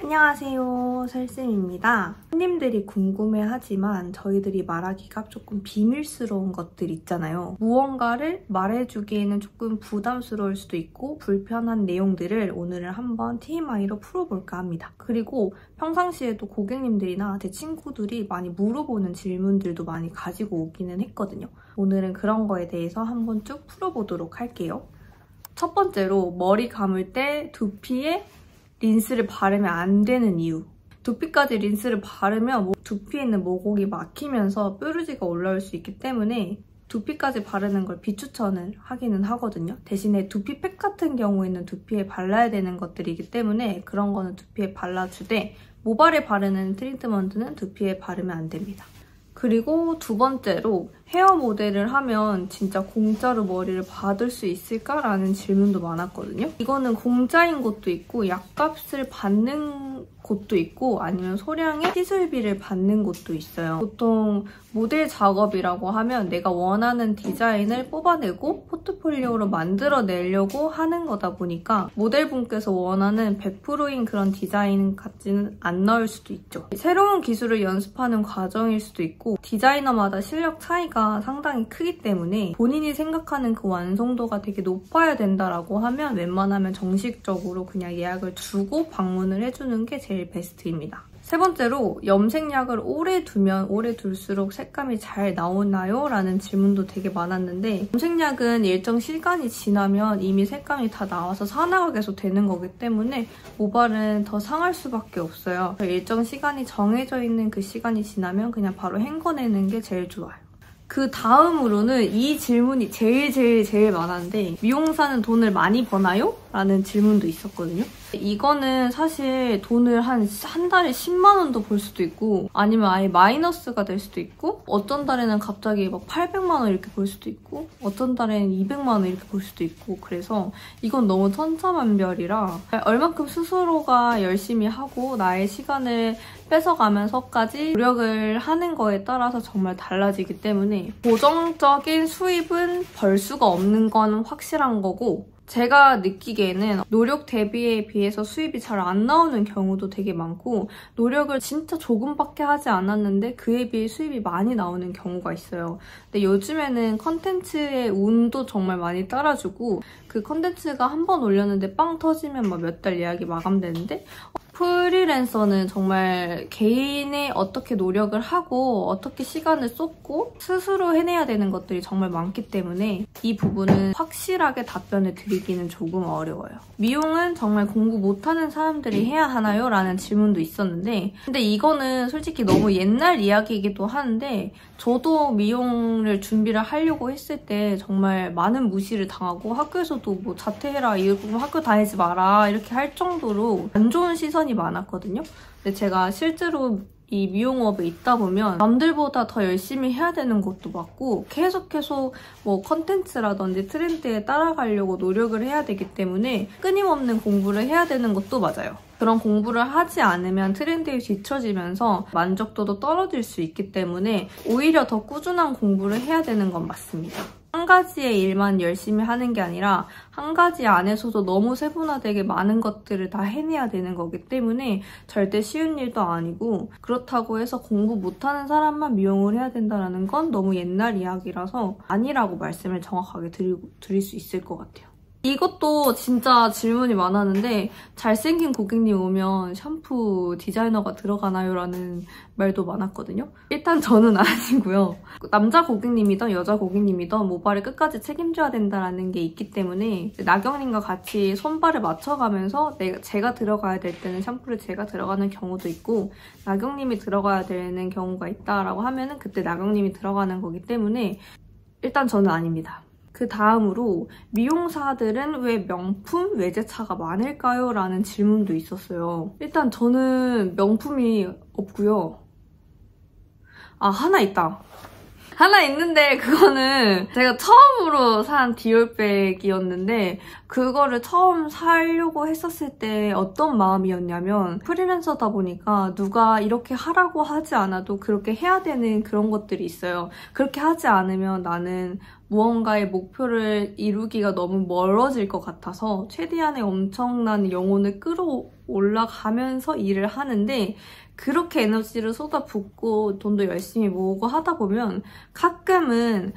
안녕하세요, 설쌤입니다. 손님들이 궁금해하지만 저희들이 말하기가 조금 비밀스러운 것들 있잖아요. 무언가를 말해주기에는 조금 부담스러울 수도 있고 불편한 내용들을 오늘은 한번 TMI로 풀어볼까 합니다. 그리고 평상시에도 고객님들이나 제 친구들이 많이 물어보는 질문들도 많이 가지고 오기는 했거든요. 오늘은 그런 거에 대해서 한번 쭉 풀어보도록 할게요. 첫 번째로 머리 감을 때 두피에 린스를 바르면 안 되는 이유. 두피까지 린스를 바르면 두피에 있는 모공이 막히면서 뾰루지가 올라올 수 있기 때문에 두피까지 바르는 걸 비추천을 하기는 하거든요. 대신에 두피팩 같은 경우에는 두피에 발라야 되는 것들이기 때문에 그런 거는 두피에 발라주되 모발에 바르는 트리트먼트는 두피에 바르면 안 됩니다. 그리고 두 번째로 헤어 모델을 하면 진짜 공짜로 머리를 받을 수 있을까라는 질문도 많았거든요. 이거는 공짜인 곳도 있고 약값을 받는 곳도 있고 아니면 소량의 시술비를 받는 곳도 있어요. 보통 모델 작업이라고 하면 내가 원하는 디자인을 뽑아내고 포트폴리오로 만들어내려고 하는 거다 보니까 모델분께서 원하는 100%인 그런 디자인 같지는 안 나올 수도 있죠. 새로운 기술을 연습하는 과정일 수도 있고 디자이너마다 실력 차이가 상당히 크기 때문에 본인이 생각하는 그 완성도가 되게 높아야 된다라고 하면 웬만하면 정식적으로 그냥 예약을 두고 방문을 해주는 게 제일 베스트입니다. 세 번째로 염색약을 오래 두면 오래 둘수록 색감이 잘 나오나요? 라는 질문도 되게 많았는데 염색약은 일정 시간이 지나면 이미 색감이 다 나와서 산화가 계속 되는 거기 때문에 모발은 더 상할 수밖에 없어요. 일정 시간이 정해져 있는 그 시간이 지나면 그냥 바로 헹궈내는 게 제일 좋아요. 그 다음으로는 이 질문이 제일 많았는데 미용사는 돈을 많이 버나요? 라는 질문도 있었거든요. 이거는 사실 돈을 한 달에 10만 원도 벌 수도 있고 아니면 아예 마이너스가 될 수도 있고 어떤 달에는 갑자기 막 800만 원 이렇게 벌 수도 있고 어떤 달에는 200만 원 이렇게 벌 수도 있고 그래서 이건 너무 천차만별이라 얼만큼 스스로가 열심히 하고 나의 시간을 뺏어가면서까지 노력을 하는 거에 따라서 정말 달라지기 때문에 고정적인 수입은 벌 수가 없는 건 확실한 거고 제가 느끼기에는 노력 대비에 비해서 수입이 잘 안 나오는 경우도 되게 많고 노력을 진짜 조금밖에 하지 않았는데 그에 비해 수입이 많이 나오는 경우가 있어요. 근데 요즘에는 컨텐츠의 운도 정말 많이 따라주고 그 컨텐츠가 한 번 올렸는데 빵 터지면 막 몇 달 예약이 마감되는데 프리랜서는 정말 개인이 어떻게 노력을 하고 어떻게 시간을 쏟고 스스로 해내야 되는 것들이 정말 많기 때문에 이 부분은 확실하게 답변을 드리기는 조금 어려워요. 미용은 정말 공부 못하는 사람들이 해야 하나요? 라는 질문도 있었는데 근데 이거는 솔직히 너무 옛날 이야기이기도 하는데 저도 미용을 준비를 하려고 했을 때 정말 많은 무시를 당하고 학교에서도 뭐 자퇴해라, 이러고 학교 다니지 마라 이렇게 할 정도로 안 좋은 시선이 많았거든요. 근데 제가 실제로 이 미용업에 있다 보면 남들보다 더 열심히 해야 되는 것도 맞고 계속 뭐 컨텐츠라든지 트렌드에 따라가려고 노력을 해야 되기 때문에 끊임없는 공부를 해야 되는 것도 맞아요. 그런 공부를 하지 않으면 트렌드에 뒤처지면서 만족도도 떨어질 수 있기 때문에 오히려 더 꾸준한 공부를 해야 되는 건 맞습니다. 한 가지의 일만 열심히 하는 게 아니라 한 가지 안에서도 너무 세분화되게 많은 것들을 다 해내야 되는 거기 때문에 절대 쉬운 일도 아니고 그렇다고 해서 공부 못하는 사람만 미용을 해야 된다는 건 너무 옛날 이야기라서 아니라고 말씀을 정확하게 드릴 수 있을 것 같아요. 이것도 진짜 질문이 많았는데 잘생긴 고객님 오면 샴푸 디자이너가 들어가나요? 라는 말도 많았거든요. 일단 저는 아니고요. 남자 고객님이든 여자 고객님이든 모발을 끝까지 책임져야 된다는 게 있기 때문에 나경님과 같이 손발을 맞춰가면서 제가 들어가야 될 때는 샴푸를 제가 들어가는 경우도 있고 나경님이 들어가야 되는 경우가 있다라고 하면은 그때 나경님이 들어가는 거기 때문에 일단 저는 아닙니다. 그 다음으로 미용사들은 왜 명품 외제차가 많을까요? 라는 질문도 있었어요. 일단 저는 명품이 없고요. 아, 하나 있다. 하나 있는데 그거는 제가 처음으로 산 디올백이었는데 그거를 처음 사려고 했었을 때 어떤 마음이었냐면 프리랜서다 보니까 누가 이렇게 하라고 하지 않아도 그렇게 해야 되는 그런 것들이 있어요. 그렇게 하지 않으면 나는 무언가의 목표를 이루기가 너무 멀어질 것 같아서 최대한의 엄청난 영혼을 올라가면서 일을 하는데 그렇게 에너지를 쏟아붓고 돈도 열심히 모으고 하다 보면 가끔은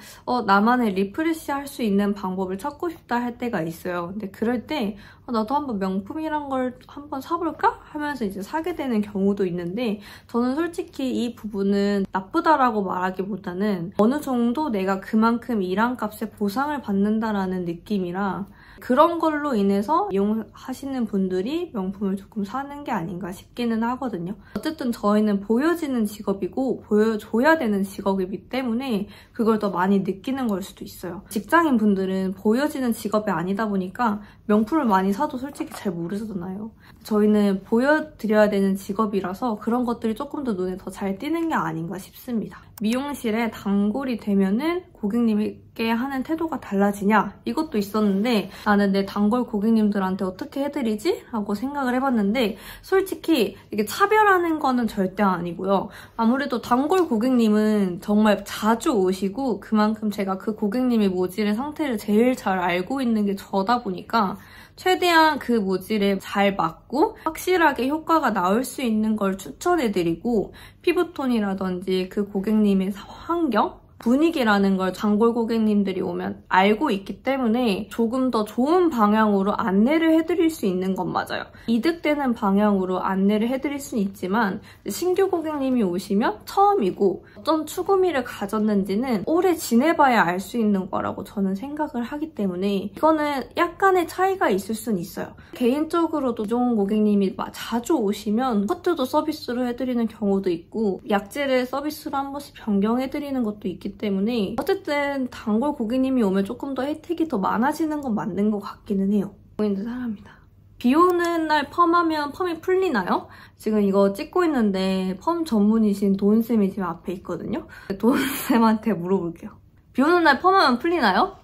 나만의 리프레시 할 수 있는 방법을 찾고 싶다 할 때가 있어요. 근데 그럴 때 나도 한번 명품이란 걸 한번 사볼까? 하면서 이제 사게 되는 경우도 있는데 저는 솔직히 이 부분은 나쁘다라고 말하기보다는 어느 정도 내가 그만큼 일한 값에 보상을 받는다라는 느낌이라 그런 걸로 인해서 이용하시는 분들이 명품을 조금 사는 게 아닌가 싶기는 하거든요. 어쨌든 저희는 보여지는 직업이고 보여줘야 되는 직업이기 때문에 그걸 더 많이 느끼는 걸 수도 있어요. 직장인 분들은 보여지는 직업이 아니다 보니까 명품을 많이 사도 솔직히 잘 모르잖아요. 저희는 보여드려야 되는 직업이라서 그런 것들이 조금 더 눈에 더 잘 띄는 게 아닌가 싶습니다. 미용실에 단골이 되면은 고객님에게 하는 태도가 달라지냐? 이것도 있었는데 나는 내 단골 고객님들한테 어떻게 해드리지? 라고 생각을 해봤는데 솔직히 이게 차별하는 거는 절대 아니고요. 아무래도 단골 고객님은 정말 자주 오시고 그만큼 제가 그 고객님의 모질의 상태를 제일 잘 알고 있는 게 저다 보니까 최대한 그 모질에 잘 맞고 확실하게 효과가 나올 수 있는 걸 추천해드리고 피부톤이라든지 그 고객님의 환경? 분위기라는 걸 단골 고객님들이 오면 알고 있기 때문에 조금 더 좋은 방향으로 안내를 해드릴 수 있는 건 맞아요. 이득되는 방향으로 안내를 해드릴 수는 있지만 신규 고객님이 오시면 처음이고 어떤 추구미를 가졌는지는 오래 지내봐야 알 수 있는 거라고 저는 생각을 하기 때문에 이거는 약간의 차이가 있을 수는 있어요. 개인적으로도 좋은 고객님이 자주 오시면 커트도 서비스로 해드리는 경우도 있고 약재를 서비스로 한 번씩 변경해드리는 것도 있기 때문에 어쨌든 단골 고객님이 오면 조금 더 혜택이 더 많아지는 건 맞는 것 같기는 해요. 고객님들 사랑합니다. 비 오는 날 펌하면 펌이 풀리나요? 지금 이거 찍고 있는데 펌 전문이신 도은쌤이 지금 앞에 있거든요. 도은쌤한테 물어볼게요. 비 오는 날 펌하면 풀리나요?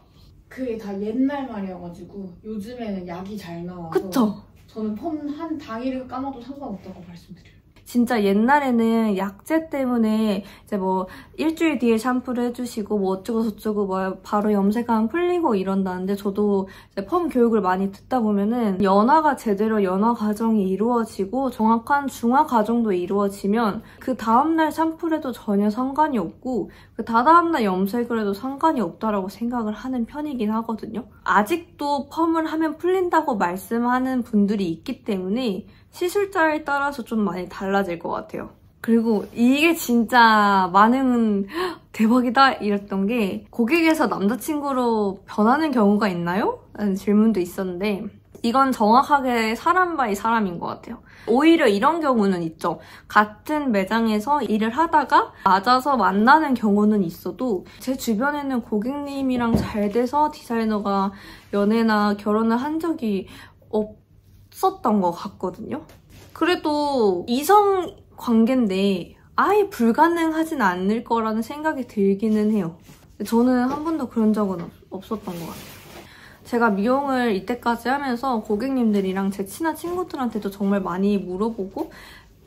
그게 다 옛날 말이어가지고 요즘에는 약이 잘 나와서 그쵸? 저는 펌 한 당일을 감아도 상관없다고 말씀드려요. 진짜 옛날에는 약재 때문에 이제 뭐 일주일 뒤에 샴푸를 해주시고 뭐 어쩌고 저쩌고 뭐 바로 염색하면 풀리고 이런다는데 저도 이제 펌 교육을 많이 듣다 보면은 연화가 제대로 연화 과정이 이루어지고 정확한 중화 과정도 이루어지면 그 다음날 샴푸를 해도 전혀 상관이 없고 그 다다음날 염색을 해도 상관이 없다라고 생각을 하는 편이긴 하거든요. 아직도 펌을 하면 풀린다고 말씀하는 분들이 있기 때문에 시술자에 따라서 좀 많이 달라질 것 같아요. 그리고 이게 진짜 많은 대박이다 이랬던 게 고객에서 남자친구로 변하는 경우가 있나요? 라는 질문도 있었는데 이건 정확하게 사람 바이 사람인 것 같아요. 오히려 이런 경우는 있죠. 같은 매장에서 일을 하다가 맞아서 만나는 경우는 있어도 제 주변에는 고객님이랑 잘 돼서 디자이너가 연애나 결혼을 한 적이 없었던 것 같거든요. 그래도 이성 관계인데 아예 불가능하진 않을 거라는 생각이 들기는 해요. 저는 한 번도 그런 적은 없었던 것 같아요. 제가 미용을 이때까지 하면서 고객님들이랑 제 친한 친구들한테도 정말 많이 물어보고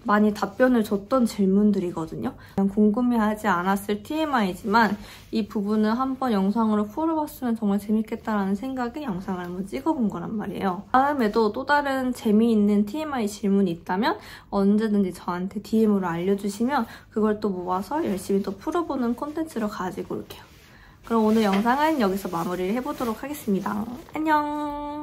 많이 답변을 줬던 질문들이거든요. 궁금해하지 않았을 TMI지만 이 부분을 한번 영상으로 풀어봤으면 정말 재밌겠다라는 생각에 영상을 한번 찍어본 거란 말이에요. 다음에도 또 다른 재미있는 TMI 질문이 있다면 언제든지 저한테 DM으로 알려주시면 그걸 또 모아서 열심히 또 풀어보는 콘텐츠로 가지고 올게요. 그럼 오늘 영상은 여기서 마무리를 해보도록 하겠습니다. 안녕!